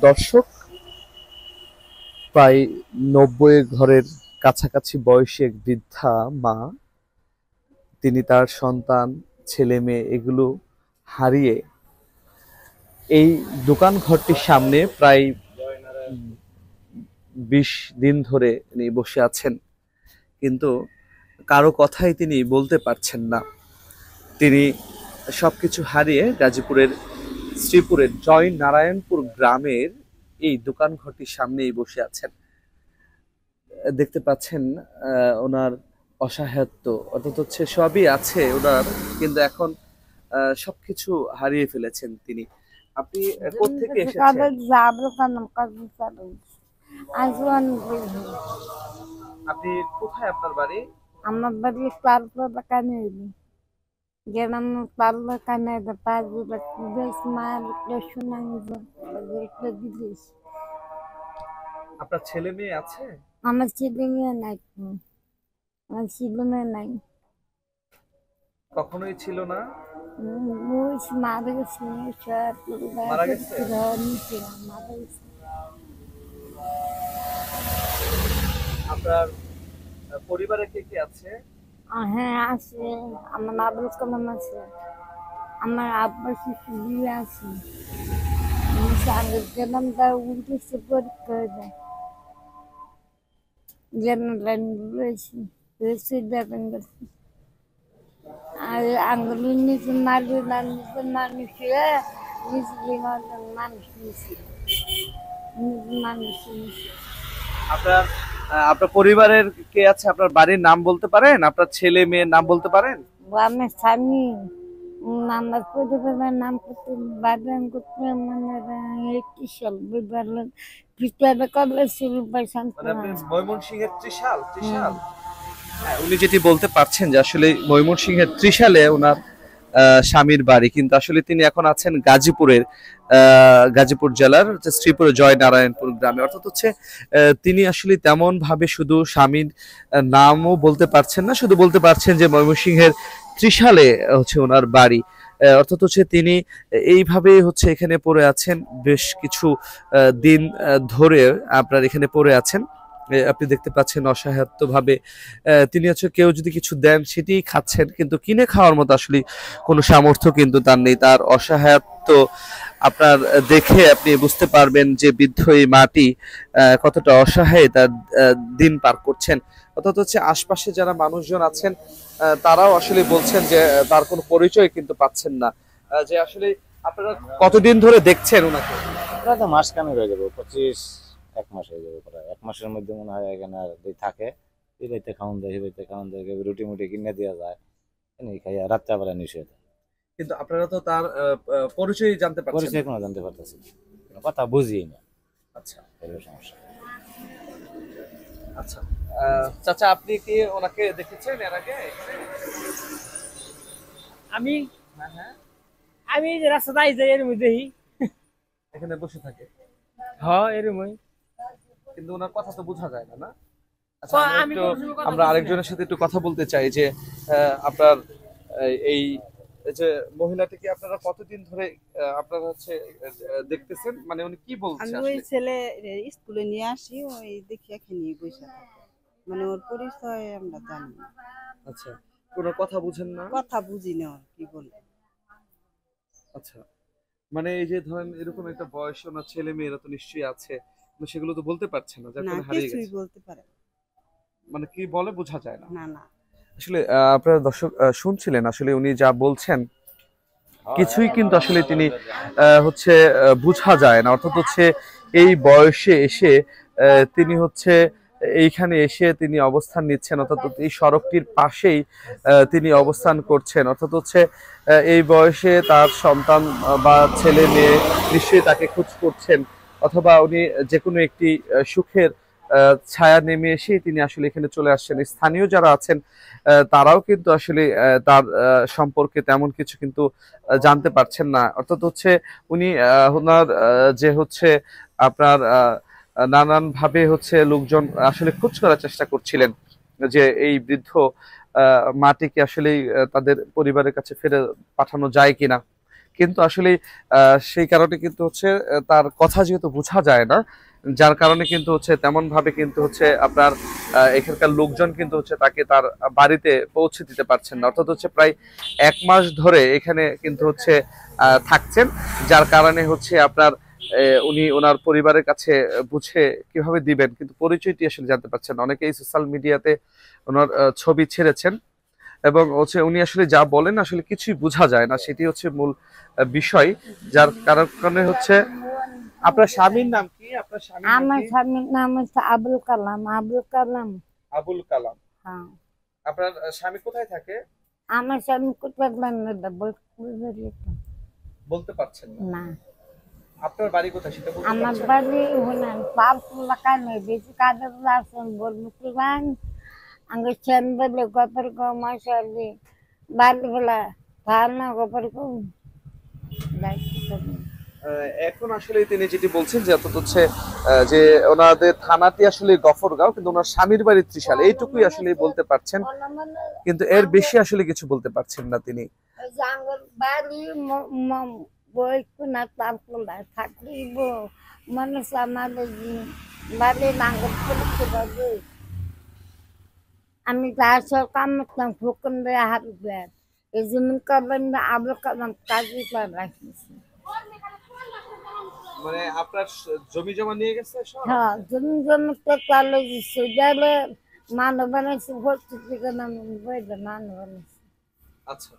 দর্শক, প্রায় ৯০ ঘরের কাছাকাছি বয়সী এক বৃদ্ধা মা, তিনি তার সন্তান, ছেলে মেয়ে এগুলো হারিয়ে এই দোকান ঘরটির সামনে প্রায় ২০ দিন ধরে তিনি বসে আছেন, কিন্তু কারো কথাই তিনি বলতে পারছেন না। তিনি সবকিছু হারিয়ে গাজীপুরের শ্রীপুরের জয় নারায়ণপুর গ্রামের এই দোকান ঘরটির সামনেই বসে আছেন। দেখতে পাচ্ছেন ওনার অসহায়ত্ব, অর্থাৎ হচ্ছে সবই আছে ওনার, কিন্তু এখন সবকিছু হারিয়ে ফেলেছেন তিনি। আপনি কোত্থেকে এসেছেন? আপনি কোথায় আপনার বাড়ি? আমার বাড়ি পার্লা কানে গ্রাম পার্লা কানে পাঁচ বেশ মার শোনাং দিলিস। আপনার ছেলে মেয়ে আছে? আমার ছেলে মেয়ে নাই, আমার ছেলে মেয়ে নাই, কখনোই ছিল না। মারা গেছে, মারা গেছে? মারা গেছে। আপনার পরিবারে কে কে আছে? হ্যাঁ আছে, আমার আবুল কালাম আছে, আমার আব্বা শিশু বিয়ে আছে, গেলাম তার উল্টেছে পরীক্ষা দেয় জেনারেল রয়েছে রয়েছে দেখেন গেছে। আর আঙ্গুল নিচে মারবে নিচে মানুষ নিচে মানুষ নিচে মানুষ। আপনার আপনার পরিবারের কে আছে? আপনার বাড়ির নাম বলতে পারেন? আপনার ছেলে মেয়ের নাম বলতে পারেন? আমার স্বামী, আমার পরিবারের নাম করতে বাদাম করতে মানে 21 সাল বিবাহ ভিতরে কবে ছিল পয়সা। মানে আপনি ময়মনসিংহের ত্রিশাল? ত্রিশাল, হ্যাঁ, উনি যেটি বলতে পারছেন যে আসলে ময়মনসিংহের ত্রিশালে ওনার স্বামীর বাড়ি, কিন্তু আসলে তিনি এখন আছেন গাজীপুরের গাজীপুর জেলার হচ্ছে শ্রীপুরের জয় নারায়ণপুর গ্রামে। অর্থাৎ হচ্ছে তিনি আসলে তেমন ভাবে শুধু স্বামীর নামও বলতে পারছেন না, শুধু বলতে পারছেন যে ময়মনসিংহের ত্রিশালে হচ্ছে ওনার বাড়ি। অর্থাৎ হচ্ছে তিনি এইভাবে হচ্ছে এখানে পড়ে আছেন বেশ কিছু দিন ধরে আপনার এখানে পড়ে আছেন। আপনি দেখতে পাচ্ছেন অসহায়ত্ব ভাবে তিনি হচ্ছে কেউ যদি কিছু দেন সেটি খাচ্ছেন, কিন্তু কিনে খাওয়ার মতো আসলে কোনো সামর্থ্য কিন্তু তার নেই। তার অসহায়ত্ব আপনার দেখে আপনি বুঝতে পারবেন যে বৃদ্ধ এই মাটি কতটা অসহায় তার দিন পার করছেন। অর্থাৎ হচ্ছে আশপাশে যারা মানুষজন আছেন তারাও আসলে বলছেন যে তার কোনো পরিচয় কিন্তু পাচ্ছেন না। যে আসলে আপনারা কতদিন ধরে দেখছেন ওনাকে? প্রায় তো মাসখানেক হয়ে যাবে, 1 মাস হয়ে যাবে। প্রায় 1 মাসের মধ্যে মনে হয় এখানে আর থাকে। এই বাড়িতে খাওয়ান দেয়, এই বাড়িতে খাওয়ান দেয়, রুটি মুটি কিনে দেওয়া যায়, এই খাইয়া রাত্রে আবার নিষেধ। কিন্তু আপনারা তো তার পরিচয় জানতে পারছেন? পরিচয় কোনো জানতে পারতেছি না, কথা বুঝি না। আচ্ছা, এরকম সমস্যা। আচ্ছা। চাচা, আপনি কি ওনাকে দেখেছেন এর আগে? আমি হ্যাঁ হ্যাঁ, আমি রাস্তায় যাই এর মধ্যে এখানে বসে থাকে, এরমই কিন্তু ওনার কথা তো বোঝা যায় না, না? আচ্ছা, আমরা আরেকজনের সাথে একটু কথা বলতে চাই যে আপনার এই এই যে মহিলাটিকে আপনারা কতদিন ধরে আপনারা হচ্ছে দেখতেছেন, মানে উনি কি বলছে আমি ওই আসলে? ছেলে স্কুলে নিয়ে আসি, ওই দেখি এখানে বসে থাকে, মানে ওর পরিচয় আমরা জানি না। আচ্ছা, ওনার কথা বুঝেন না? কথা বুঝি না ওর কি বলে। আচ্ছা, মানে এই যে ধরেন এরকম একটা বয়সে ওনার ছেলে মেয়েরা তো নিশ্চয়ই আছে, কিন্তু সেগুলো তো বলতে পারছে না, যার না, কারণে হারিয়ে কিছুই গেছে। বলতে পারে মানে কি বলে বোঝা যায় না। না। না, আসলে আপনারা দর্শক শুনছিলেন, আসলে উনি যা বলছেন কিছুই কিন্তু আসলে তিনি হচ্ছে বোঝা যায় না। অর্থাৎ হচ্ছে এই বয়সে এসে তিনি হচ্ছে এইখানে এসে তিনি অবস্থান নিচ্ছেন, অর্থাৎ এই সড়কটির পাশেই তিনি অবস্থান করছেন। অর্থাৎ হচ্ছে এই বয়সে তার সন্তান বা ছেলে মেয়ে নিশ্চয়ই তাকে খোঁজ করছেন, অথবা উনি যে কোনো একটি সুখের ছায়া নেমে এসেই তিনি আসলে এখানে চলে আসছেন। স্থানীয় যারা আছেন তারাও কিন্তু আসলে তার সম্পর্কে তেমন কিছু কিন্তু জানতে পারছেন না। অর্থাৎ হচ্ছে উনি ওনার যে হচ্ছে আপনার নানান ভাবে হচ্ছে লোকজন আসলে খোঁজ করার চেষ্টা করছিলেন যে এই বৃদ্ধ মাটিকে আসলে তাদের পরিবারের কাছে ফিরে পাঠানো যায় কিনা, কিন্তু আসলে সেই কারণে কিন্তু হচ্ছে তার কথা যেহেতু বোঝা যায় না, যার কারণে কিন্তু হচ্ছে তেমন ভাবে কিন্তু হচ্ছে আপনার এখানকার লোকজন কিন্তু হচ্ছে তাকে তার বাড়িতে পৌঁছে দিতে পারছেন না। অর্থাৎ হচ্ছে প্রায় 1 মাস ধরে এখানে কিন্তু হচ্ছে থাকছেন, যার কারণে হচ্ছে আপনার উনি ওনার পরিবারের কাছে বুঝে কিভাবে দিবেন, কিন্তু পরিচয়টি আসলে জানতে পারছেন না। অনেকেই সোশ্যাল মিডিয়াতে ওনার ছবি ছেড়েছেন এবং হচ্ছে উনি আসলে যা বলেন আসলে কিছুই বোঝা যায় না, সেটি হচ্ছে মূল বিষয়। যার কারণে হচ্ছে আপনার স্বামীর নাম কি? আপনার স্বামীর নাম আমার কি? স্বামীর নাম হচ্ছে আবুল কালাম। আবুল কালাম। আবুল কালাম। হ্যাঁ। আপনার স্বামী কোথায় থাকে? আমার স্বামী কোথায় বলতে পারছেন না। না, আপনার বাড়ি কোথায় সেটা বলতে আমার পারছেন না? বাড়ি হলেন পাঁচলা কানে বেশি কাদের আসেন বলবো কি গান আঙ্গে চেন বলে গপর গো মাসালি বাড়ি বলা ধারণা গপর গো এখন আসলে তিনি যেটি বলছেন যে অর্থাৎ হচ্ছে যে ওনাদের থানাটি আসলে গফরগাঁও, কিন্তু ওনার স্বামীর বাড়ি ত্রিশাল, এইটুকুই আসলে বলতে পারছেন, কিন্তু এর বেশি আসলে কিছু বলতে পারছেন না তিনি। আঙ্গর বাড়ি বই কোনা তারপলা থাকিব মানুষ আমাদের বাড়ি আঙ্গর পড়তে আমি গাছের কাম করতাম ফুকন দিয়ে হাত বের এই জমিন করবেন আবুল কালাম কাজী করে রাখিছি। মানে আপনার জমি জমা নিয়ে গেছে সব? হ্যাঁ, জমি জমি তো চালে দিচ্ছে গেলে মানুষ বানাইছি ভর্তি থেকে নাম বইলে মানুষ বানাইছি। আচ্ছা,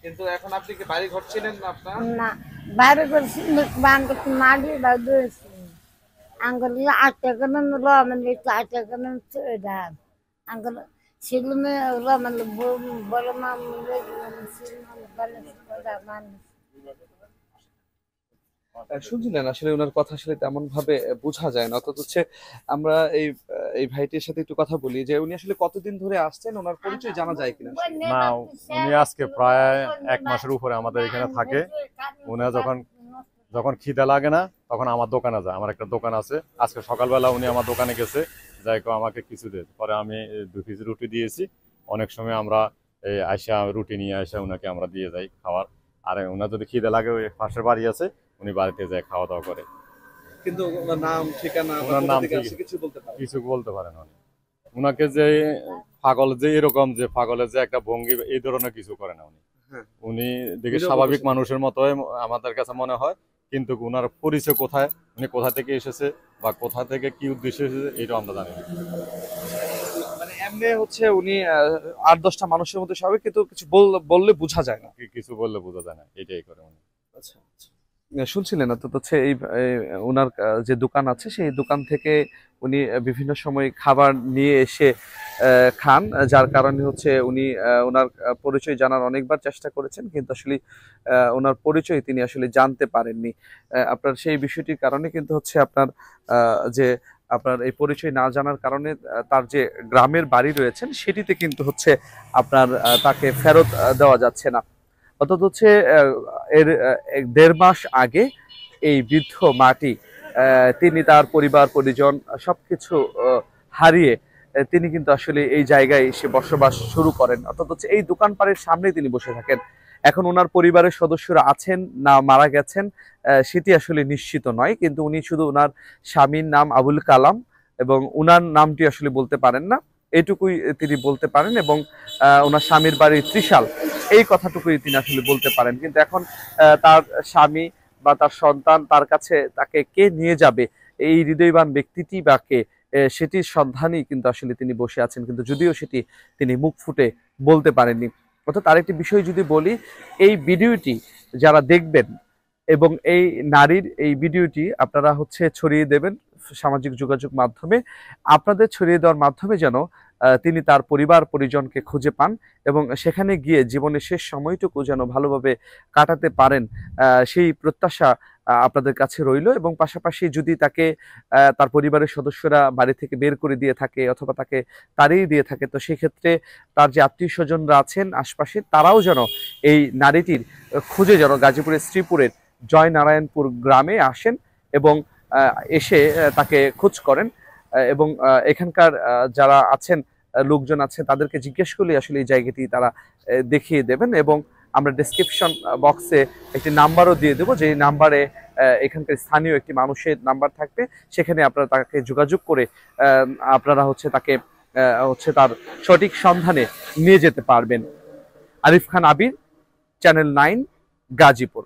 কিন্তু এখন আপনি কি বাড়ি ঘর ছিলেন না আপনার? না, বাইরে করছি বাঙ্গত মাটি বাঁধেছি আঙ্গুল 8 টাকা নিলো মানে 4 টাকা নিচ্ছে ধার আঙ্গুল ছেলে ওরা মানে বড় মা শুনছিলেন আসলে ওনার কথা আসলে তেমন ভাবে বোঝা যায় না। অর্থাৎ হচ্ছে আমরা এই এই ভাইটির সাথে একটু কথা বলি যে উনি আসলে কতদিন ধরে আসছেন, ওনার পরিচয় জানা যায় কিনা? না, উনি আজকে প্রায় 1 মাসের উপরে আমাদের এখানে থাকে। উনি যখন খিদে লাগে না তখন আমার দোকানে যায়, আমার একটা দোকান আছে। আজকে সকালবেলা উনি আমার দোকানে গেছে, যাই কো আমাকে কিছু দে, পরে আমি 2 পিস রুটি দিয়েছি। অনেক সময় আমরা এই আইসা রুটি নিয়ে আসা উনাকে আমরা দিয়ে যাই খাওয়ার। আর উনার যদি খিদে লাগে ওই পাশের বাড়ি আছে, উনি বাড়িতে যায় খাওয়া দাওয়া করে। কিন্তু ওনার নাম ঠিকানা বা ওনার কোথা নাম থেকে আসছে কিছু বলতে পারেন? কিছু বলতে পারেন উনি। উনাকে যে পাগল, যে এরকম যে পাগলের যে একটা ভঙ্গি, এই ধরনের কিছু করে না উনি। হ্যাঁ। উনি দেখে বিরল স্বাভাবিক বলেছেন। মানুষের মতোই আমাদের কাছে মনে হয়, কিন্তু উনার পরিচয় কোথায়, উনি কোথা থেকে এসেছে বা কোথা থেকে কি উদ্দেশ্যে এসেছে এটা আমরা জানি না। মানে এমনি হচ্ছে উনি 8-10টা মানুষের মধ্যে স্বাভাবিক, কিন্তু কিছু বললে বোঝা যায় না। কিছু বললে বোঝা যায় না, এটাই করে উনি। আচ্ছা, আচ্ছা। শুনছিলেন না তো হচ্ছে এই ওনার যে দোকান আছে সেই দোকান থেকে উনি বিভিন্ন সময় খাবার নিয়ে এসে খান, যার কারণে হচ্ছে উনি ওনার পরিচয় জানার অনেকবার চেষ্টা করেছেন, কিন্তু আসলে ওনার পরিচয় তিনি আসলে জানতে পারেননি। আপনার সেই বিষয়টির কারণে কিন্তু হচ্ছে আপনার যে আপনার এই পরিচয় না জানার কারণে তার যে গ্রামের বাড়ি রয়েছেন সেটিতে কিন্তু হচ্ছে আপনার তাকে ফেরত দেওয়া যাচ্ছে না। অর্থাৎ হচ্ছে এর 1.5 মাস আগে এই বৃদ্ধ মাটি তিনি তার পরিবার পরিজন সবকিছু হারিয়ে তিনি কিন্তু আসলে এই জায়গায় এসে বসবাস শুরু করেন। অর্থাৎ হচ্ছে এই দোকানপাড়ের সামনে তিনি বসে থাকেন। এখন ওনার পরিবারের সদস্যরা আছেন না মারা গেছেন সেটি আসলে নিশ্চিত নয়, কিন্তু উনি শুধু ওনার স্বামীর নাম আবুল কালাম এবং উনার নামটি আসলে বলতে পারেন না, এটুকুই তিনি বলতে পারেন, এবং ওনার স্বামীর বাড়ি ত্রিশাল, এই কথাটুকুই তিনি আসলে বলতে পারেন। কিন্তু এখন তার স্বামী বা তার সন্তান তার কাছে তাকে কে নিয়ে যাবে, এই হৃদয়বান ব্যক্তিটি বা কে, সেটির সন্ধানই কিন্তু আসলে তিনি বসে আছেন, কিন্তু যদিও সেটি তিনি মুখ ফুটে বলতে পারেননি। অর্থাৎ আরেকটি বিষয় যদি বলি, এই ভিডিওটি যারা দেখবেন এবং এই নারীর এই ভিডিওটি আপনারা হচ্ছে ছড়িয়ে দেবেন সামাজিক যোগাযোগ মাধ্যমে, আপনাদের ছড়িয়ে দেওয়ার মাধ্যমে যেন তিনি তার পরিবার পরিজনকে খুঁজে পান এবং সেখানে গিয়ে জীবনের শেষ সময়টুকু যেন ভালোভাবে কাটাতে পারেন, সেই প্রত্যাশা আপনাদের কাছে রইল। এবং পাশাপাশি যদি তাকে তার পরিবারের সদস্যরা বাড়ি থেকে বের করে দিয়ে থাকে অথবা তাকে তাড়িয়ে দিয়ে থাকে, তো সেক্ষেত্রে তার যে আত্মীয় স্বজনরা আছেন আশপাশে তারাও যেন এই নারীটির খুঁজে যেন গাজীপুরের শ্রীপুরের জয়নারায়ণপুর গ্রামে আসেন এবং এসে তাকে খোঁজ করেন, এবং এখানকার যারা আছেন লোকজন আছে তাদেরকে জিজ্ঞেস করলে আসলে এই জায়গাটি তারা দেখিয়ে দেবেন। এবং আমরা ডেসক্রিপশন বক্সে একটি নাম্বারও দিয়ে দেবো, যে নাম্বারে এখানকার স্থানীয় একটি মানুষের নাম্বার থাকবে, সেখানে আপনারা তাকে যোগাযোগ করে আপনারা হচ্ছে তাকে হচ্ছে তার সঠিক সন্ধানে নিয়ে যেতে পারবেন। আরিফ খান আবির, চ্যানেল 9, গাজীপুর।